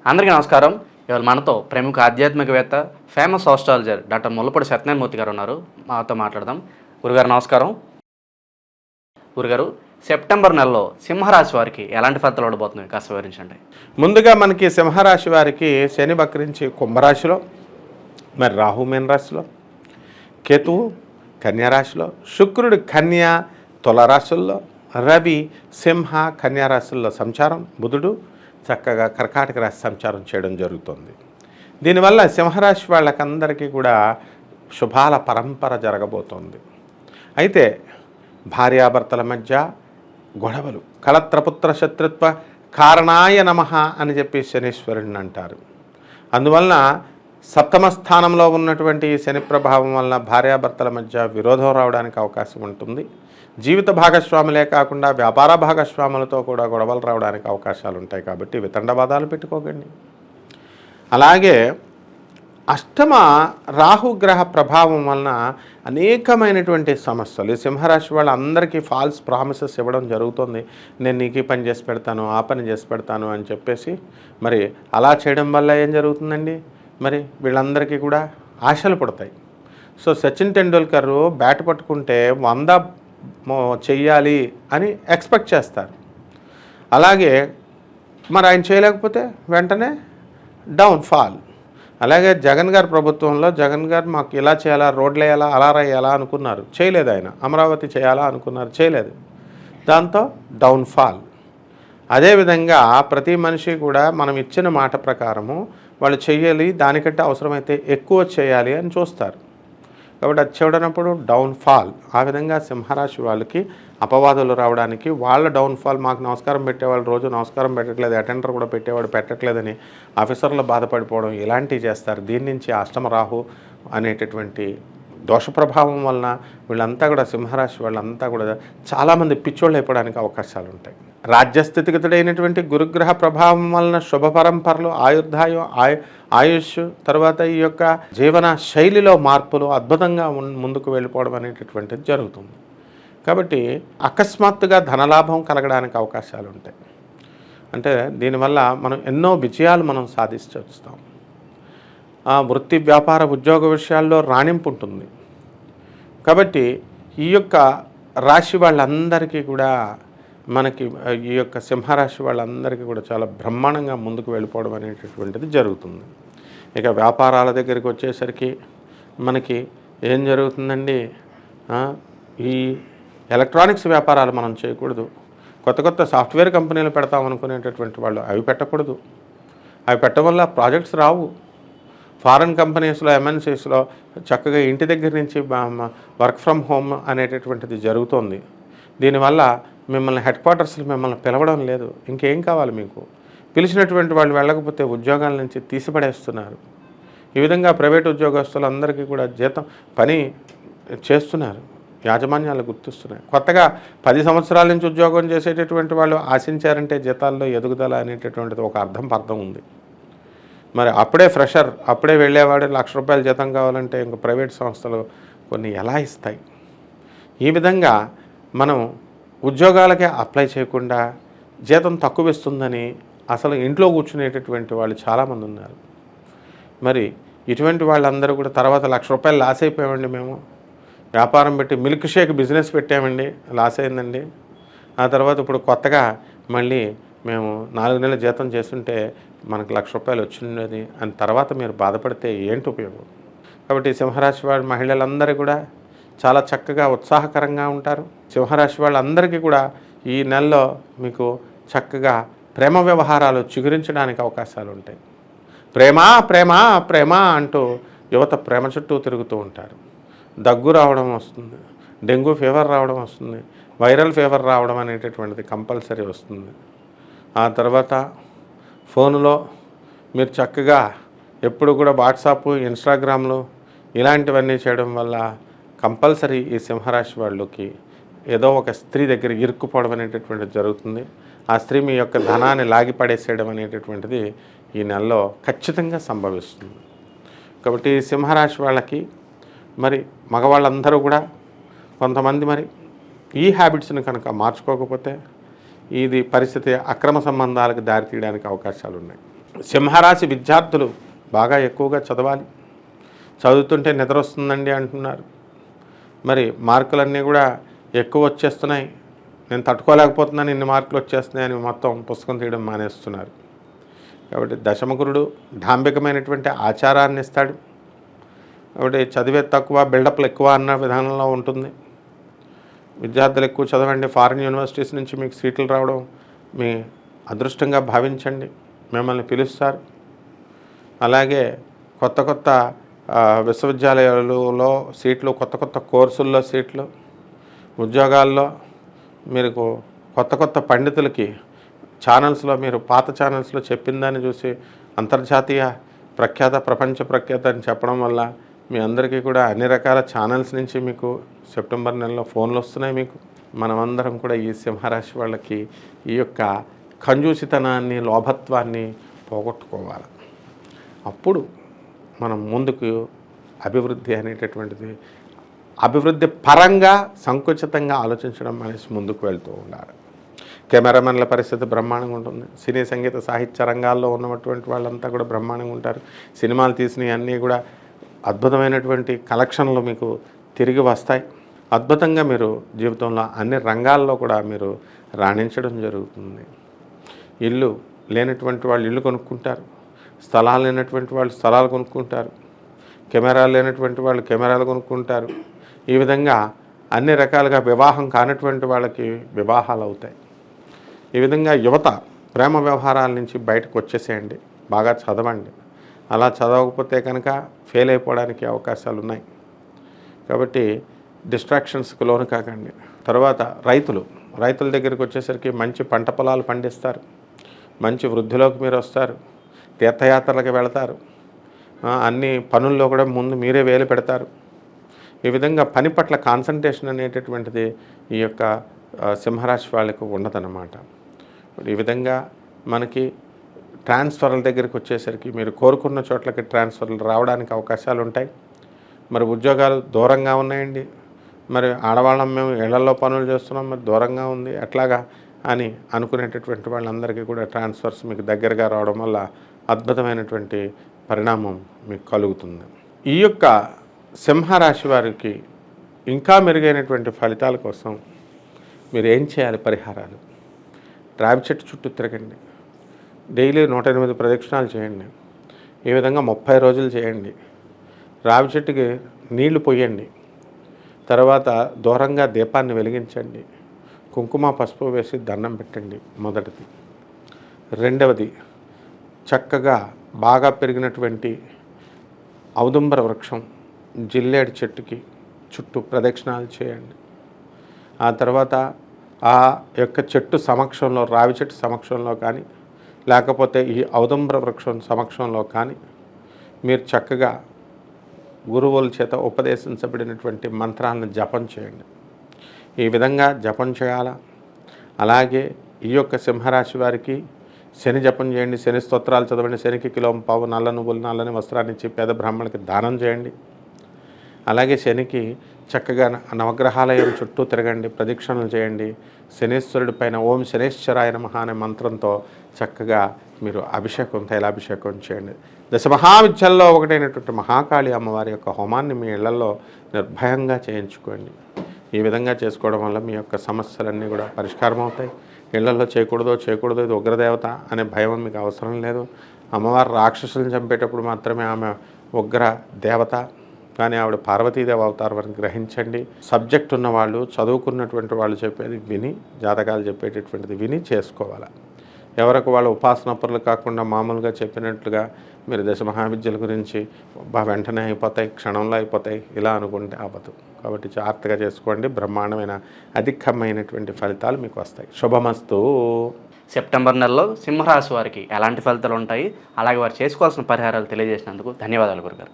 అందరికీ నమస్కారం. ఇవాళ మనతో ప్రముఖ ఆధ్యాత్మికవేత్త, famous astrologer doctor Mullapudi Satyanarayana Murthy గారు ఉన్నారు. మాతో మాట్లాడదాం. గురుగారు నమస్కారం. గురుగారు, సెప్టెంబర్ నెలలో సింహరాశి వారికి ఎలాంటి ఫలితాలు ఉండబోతున్నాయి కాస్త వివరించండి. ముందుగా మనకి సింహరాశి వారికి శని వక్రించి కుంభరాశిలో, మరి రాహు మీన రాశిలో, కేతువు కన్యారాశిలో, శుక్రుడు కన్యా తులారాశుల్లో, రవి సింహ కన్యారాశుల్లో సంచారం, బుధుడు చక్కగా కర్కాటక రాశి సంచారం చేయడం జరుగుతుంది. దీనివల్ల సింహరాశి వాళ్ళకందరికీ కూడా శుభాల పరంపర జరగబోతోంది. అయితే భార్యాభర్తల మధ్య గొడవలు, కళత్రపుత్ర శత్రుత్వ కారణాయ నమః అని చెప్పి శనీశ్వరుడిని అంటారు. అందువలన సప్తమ స్థానంలో ఉన్నటువంటి శని ప్రభావం వలన భార్యాభర్తల మధ్య విరోధం రావడానికి అవకాశం ఉంటుంది. జీవిత భాగస్వాములే కాకుండా వ్యాపార భాగస్వాములతో కూడా గొడవలు రావడానికి అవకాశాలు ఉంటాయి. కాబట్టి వితండవాదాలు పెట్టుకోకండి. అలాగే అష్టమ రాహుగ్రహ ప్రభావం వలన అనేకమైనటువంటి సమస్యలు ఈ సింహరాశి వాళ్ళందరికీ ఫాల్స్ ప్రామిసెస్ ఇవ్వడం జరుగుతుంది. నేను నీకు ఈ పని చేసి పెడతాను, ఆ పని చేసి పెడతాను అని చెప్పేసి మరి అలా చేయడం వల్ల ఏం జరుగుతుందండి, మరి వీళ్ళందరికీ కూడా ఆశలు పుడతాయి. సో సచిన్ టెండూల్కర్ బ్యాట్ పట్టుకుంటే 100 చెయ్యాలి అని ఎక్స్పెక్ట్ చేస్తారు. అలాగే మరి ఆయన చేయలేకపోతే వెంటనే డౌన్ ఫాల్. అలాగే జగన్ గారి ప్రభుత్వంలో జగన్ గారు మాకు ఇలా చేయాలా, రోడ్లు వేయాలా, అలా రాయాలా అనుకున్నారు, చేయలేదు. ఆయన అమరావతి చేయాలా అనుకున్నారు, చేయలేదు. దాంతో డౌన్ ఫాల్. అదేవిధంగా ప్రతి మనిషి కూడా మనం ఇచ్చిన మాట ప్రకారము వాళ్ళు చెయ్యాలి, దానికంటే అవసరమైతే ఎక్కువ చేయాలి అని చూస్తారు. కాబట్టి అది చూడనప్పుడు డౌన్ ఫాల్. ఆ విధంగా సింహరాశి వాళ్ళకి అపవాదులు రావడానికి, వాళ్ళ డౌన్ఫాల్, మాకు నమస్కారం పెట్టేవాళ్ళు రోజు నమస్కారం పెట్టట్లేదు, అటెండర్ కూడా పెట్టేవాడు పెట్టట్లేదని ఆఫీసర్లు బాధపడిపోవడం ఇలాంటివి చేస్తారు. దీని నుంచి అష్టమ రాహు అనేటటువంటి దోష ప్రభావం వలన వీళ్ళంతా కూడా సింహరాశి వాళ్ళంతా కూడా చాలామంది పిచ్చోళ్ళు అయిపోవడానికి అవకాశాలు ఉంటాయి. రాజ్యస్థితిగతుడైనటువంటి గురుగ్రహ ప్రభావం వలన శుభ పరంపరలు, ఆయుర్దాయం, ఆయుష్, తర్వాత ఈ యొక్క జీవన శైలిలో మార్పులు అద్భుతంగా ముందుకు వెళ్ళిపోవడం అనేటటువంటిది జరుగుతుంది. కాబట్టి అకస్మాత్తుగా ధనలాభం కలగడానికి అవకాశాలు ఉంటాయి. అంటే దీనివల్ల మనం ఎన్నో విజయాలు మనం సాధించొస్తాం. వృత్తి, వ్యాపార, ఉద్యోగ విషయాల్లో రాణింపు ఉంటుంది. కాబట్టి ఈ యొక్క రాశి వాళ్ళందరికీ కూడా మనకి ఈ యొక్క సింహరాశి వాళ్ళందరికీ కూడా చాలా బ్రహ్మాండంగా ముందుకు వెళ్ళిపోవడం అనేటటువంటిది జరుగుతుంది. ఇక వ్యాపారాల దగ్గరికి వచ్చేసరికి మనకి ఏం జరుగుతుందండి, ఈ ఎలక్ట్రానిక్స్ వ్యాపారాలు మనం చేయకూడదు. కొత్త కొత్త సాఫ్ట్వేర్ కంపెనీలు పెడతాం అనుకునేటటువంటి వాళ్ళు అవి పెట్టకూడదు. అవి పెట్టడం వల్ల ప్రాజెక్ట్స్ రావు. ఫారెన్ కంపెనీస్లో, ఎంఎన్సీస్లో చక్కగా ఇంటి దగ్గర నుంచి వర్క్ ఫ్రమ్ హోమ్ అనేటటువంటిది జరుగుతోంది. దీనివల్ల మిమ్మల్ని హెడ్ క్వార్టర్స్లో మిమ్మల్ని పిలవడం లేదు. ఇంకేం కావాలి మీకు? పిలిచినటువంటి వాళ్ళు వెళ్ళకపోతే ఉద్యోగాల నుంచి తీసిపడేస్తున్నారు. ఈ విధంగా ప్రైవేట్ ఉద్యోగస్తులందరికీ కూడా జీతం పని చేస్తున్నారు, యాజమాన్యాలు గుర్తిస్తున్నాయి. కొత్తగా 10 సంవత్సరాల నుంచి ఉద్యోగం చేసేటటువంటి వాళ్ళు ఆశించారంటే జీతాల్లో ఎదుగుదల అనేటటువంటిది ఒక అర్థం ఉంది. మరి అప్పుడే ఫ్రెషర్, అప్పుడే వెళ్ళేవాడు ₹1,00,000 జీతం కావాలంటే ఇంక ప్రైవేట్ సంస్థలు కొన్ని ఎలా ఇస్తాయి? ఈ విధంగా మనం ఉద్యోగాలకే అప్లై చేయకుండా జీతం తక్కువ ఇస్తుందని అసలు ఇంట్లో కూర్చునేటటువంటి వాళ్ళు చాలామంది ఉన్నారు. మరి ఇటువంటి వాళ్ళందరూ కూడా తర్వాత ₹1,00,000 లాస్ అయిపోయామండి, మేము వ్యాపారం పెట్టి మిల్క్ షేక్ బిజినెస్ పెట్టామండి, లాస్ అయిందండి. ఆ తర్వాత ఇప్పుడు కొత్తగా మళ్ళీ మేము 4 నెలల జీతం చేస్తుంటే మనకు ₹1,00,000 వచ్చింది అని తర్వాత మీరు బాధపడితే ఏంటి ఉపయోగం? కాబట్టి సింహరాశి వాళ్ళ మహిళలందరూ కూడా చాలా చక్కగా ఉత్సాహకరంగా ఉంటారు. సింహరాశి వాళ్ళందరికీ కూడా ఈ నెలలో మీకు చక్కగా ప్రేమ వ్యవహారాలు చిగురించడానికి అవకాశాలు ఉంటాయి. ప్రేమ ప్రేమ ప్రేమ అంటూ యువత ప్రేమ చుట్టూ తిరుగుతూ ఉంటారు. దగ్గు రావడం వస్తుంది, డెంగ్యూ ఫీవర్ రావడం వస్తుంది, వైరల్ ఫీవర్ రావడం అనేటటువంటిది కంపల్సరీ వస్తుంది. ఆ తర్వాత ఫోన్లో మీరు చక్కగా ఎప్పుడు కూడా వాట్సాప్, ఇన్స్టాగ్రామ్లు ఇలాంటివన్నీ చేయడం వల్ల కంపల్సరీ ఈ సింహరాశి వాళ్ళకి ఏదో ఒక స్త్రీ దగ్గర ఇరుక్కుపోవడం అనేటటువంటిది జరుగుతుంది. ఆ స్త్రీ మీ యొక్క ధనాన్ని లాగిపడేసేయడం అనేటటువంటిది ఈ నెలలో ఖచ్చితంగా సంభవిస్తుంది. కాబట్టి సింహరాశి వాళ్ళకి మరి మగవాళ్ళందరూ కూడా కొంతమంది మరి ఈ హ్యాబిట్స్ని కనుక మార్చుకోకపోతే ఇది పరిస్థితి అక్రమ సంబంధాలకు దారితీయడానికి అవకాశాలు ఉన్నాయి. సింహరాశి విద్యార్థులు బాగా ఎక్కువగా చదవాలి. చదువుతుంటే నిద్ర వస్తుందండి అంటున్నారు. మరి మార్కులన్నీ కూడా ఎక్కువ వచ్చేస్తున్నాయి, నేను తట్టుకోలేకపోతున్నాను, ఇన్ని మార్కులు వచ్చేస్తున్నాయని మొత్తం పుస్తకం తీయడం మానేస్తున్నారు. కాబట్టి దశమగురుడు డాంబికమైనటువంటి ఆచారాన్ని ఇస్తాడు. కాబట్టి చదివే తక్కువ బిల్డప్లు ఎక్కువ అన్న విధానంలో ఉంటుంది. విద్యార్థులు ఎక్కువ చదవండి, ఫారిన్ యూనివర్సిటీస్ నుంచి మీకు సీట్లు రావడం మీ అదృష్టంగా భావించండి, మిమ్మల్ని పిలుస్తారు. అలాగే కొత్త కొత్త విశ్వవిద్యాలయాలలో సీట్లు, కొత్త కొత్త కోర్సుల్లో సీట్లు, ఉద్యోగాల్లో మీరు కొత్త కొత్త పండితులకి ఛానల్స్లో మీరు పాత ఛానల్స్లో చెప్పిన దాన్ని చూసి అంతర్జాతీయ ప్రఖ్యాత, ప్రపంచ ప్రఖ్యాత అని చెప్పడం వల్ల మీ అందరికీ కూడా అన్ని రకాల ఛానల్స్ నుంచి మీకు సెప్టెంబర్ నెలలో ఫోన్లు వస్తున్నాయి. మీకు మనమందరం కూడా ఈ సింహరాశి వాళ్ళకి ఈ యొక్క కంజూసితనాన్ని, లోభత్వాన్ని పోగొట్టుకోవాలి. అప్పుడు మనం ముందుకు అభివృద్ధి అనేటటువంటిది, అభివృద్ధి పరంగా సంకుచితంగా ఆలోచించడం అనేసి ముందుకు వెళ్తూ ఉండాలి. కెమెరామెన్ల పరిస్థితి బ్రహ్మాండంగా ఉంటుంది. సినీ సంగీత సాహిత్య రంగాల్లో ఉన్నటువంటి వాళ్ళంతా కూడా బ్రహ్మాండంగా ఉంటారు. సినిమాలు తీసినవి అన్నీ కూడా అద్భుతమైనటువంటి కలెక్షన్లు మీకు తిరిగి వస్తాయి. అద్భుతంగా మీరు జీవితంలో అన్ని రంగాల్లో కూడా మీరు రాణించడం జరుగుతుంది. ఇల్లు లేనటువంటి వాళ్ళు ఇల్లు కొనుక్కుంటారు, స్థలాలు లేనటువంటి వాళ్ళు స్థలాలు కొనుక్కుంటారు, కెమెరాలు లేనటువంటి వాళ్ళు కెమెరాలు కొనుక్కుంటారు. ఈ విధంగా అన్ని రకాలుగా వివాహం కానటువంటి వాళ్ళకి వివాహాలు అవుతాయి. ఈ విధంగా యువత ప్రేమ వ్యవహారాల నుంచి బయటకు వచ్చేసేయండి, బాగా చదవండి. అలా చదవకపోతే కనుక ఫెయిల్ అయిపోవడానికి అవకాశాలు ఉన్నాయి. కాబట్టి డిస్ట్రాక్షన్స్కి లోను కాకండి. తర్వాత రైతుల దగ్గరికి వచ్చేసరికి మంచి పంట పొలాలు పండిస్తారు, మంచి వృద్ధిలోకి మీరు వస్తారు, తీర్థయాత్రలకు వెళతారు, అన్ని పనుల్లో కూడా ముందు మీరే వేలు పెడతారు. ఈ విధంగా పని పట్ల కాన్సన్ట్రేషన్ అనేటటువంటిది ఈ యొక్క సింహరాశి వాళ్ళకు ఉండదన్నమాట. ఈ విధంగా మనకి ట్రాన్స్ఫర్ల దగ్గరికి వచ్చేసరికి మీరు కోరుకున్న చోట్లకి ట్రాన్స్ఫర్లు రావడానికి అవకాశాలు ఉంటాయి. మరి ఉద్యోగాలు దూరంగా ఉన్నాయండి, మరి ఆడవాళ్ళం మేము ఇళ్లలో పనులు చేస్తున్నాం, మరి దూరంగా ఉంది ఎట్లాగా అని అనుకునేటటువంటి వాళ్ళందరికీ కూడా ట్రాన్స్ఫర్స్ మీకు దగ్గరగా రావడం వల్ల అద్భుతమైనటువంటి పరిణామం మీకు కలుగుతుంది. ఈ యొక్క సింహరాశి వారికి ఇంకా మెరుగైనటువంటి ఫలితాల కోసం మీరు ఏం చేయాలి? పరిహారాలు: రావి చెట్టు చుట్టూ తిరగండి, డైలీ 108 ప్రదక్షిణాలు చేయండి. ఈ విధంగా 30 రోజులు చేయండి. రావి చెట్టుకి నీళ్లు పోయండి. తర్వాత దూరంగా దీపాన్ని వెలిగించండి, కుంకుమ పసుపు వేసి దండం పెట్టండి. మొదటిది. రెండవది, చక్కగా బాగా పెరిగినటువంటి ఔదుంబర వృక్షం, జిల్లేడు చెట్టుకి చుట్టూ ప్రదక్షిణాలు చేయండి. ఆ తర్వాత ఆ యొక్క చెట్టు సమక్షంలో, రావి చెట్టు సమక్షంలో కానీ లేకపోతే ఈ ఔదుంబర వృక్షం సమక్షంలో కానీ మీరు చక్కగా గురువుల చేత ఉపదేశించబడినటువంటి మంత్రాలను జపం చేయండి. ఈ విధంగా జపం చేయాలా. అలాగే ఈ యొక్క సింహరాశి వారికి శని జపం చేయండి, శని స్తోత్రాలు చదవండి, శనికి కిలోంపావు నల్ల నువ్వులు, నల్లని వస్త్రాన్ని ఇచ్చి పేద బ్రాహ్మణులకి దానం చేయండి. అలాగే శనికి చక్కగా నవగ్రహాలయం చుట్టూ తిరగండి, ప్రదక్షిణలు చేయండి. శనీశ్వరుడి పైన ఓం శనేశ్వరాయ నమః అనే మంత్రంతో చక్కగా మీరు అభిషేకం, తైలాభిషేకం చేయండి. దశమహావిద్యల్లో ఒకటైనటువంటి మహాకాళి అమ్మవారి యొక్క హోమాన్ని మీ ఇళ్లలో నిర్భయంగా చేయించుకోండి. ఈ విధంగా చేసుకోవడం వల్ల మీ యొక్క సమస్యలన్నీ కూడా పరిష్కారం అవుతాయి. ఇళ్లలో చేయకూడదు ఇది ఉగ్రదేవత అనే భయం మీకు అవసరం లేదు. అమ్మవారు రాక్షసులను చంపేటప్పుడు మాత్రమే ఆమె ఉగ్ర దేవత, కానీ ఆవిడ పార్వతీదేవి అవతారం అని గ్రహించండి. సబ్జెక్ట్ ఉన్నవాళ్ళు, చదువుకున్నటువంటి వాళ్ళు చెప్పేది విని, జాతకాలు చెప్పేటటువంటిది విని చేసుకోవాలి. ఎవరికి వాళ్ళు ఉపాసన పరులు కాకుండా మామూలుగా చెప్పినట్లుగా మీరు దశమహావిద్యల గురించి వెంటనే అయిపోతాయి, క్షణంలో అయిపోతాయి ఇలా అనుకుంటే అవ్వదు. కాబట్టి జాగ్రత్తగా చేసుకోండి. బ్రహ్మాండమైన అధికమైనటువంటి ఫలితాలు మీకు వస్తాయి. శుభమస్తు. సెప్టెంబర్ నెలలో సింహరాశి వారికి ఎలాంటి ఫలితాలు ఉంటాయి, అలాగే వారు చేసుకోవాల్సిన పరిహారాలు తెలియజేసినందుకు ధన్యవాదాలు గురుగారు.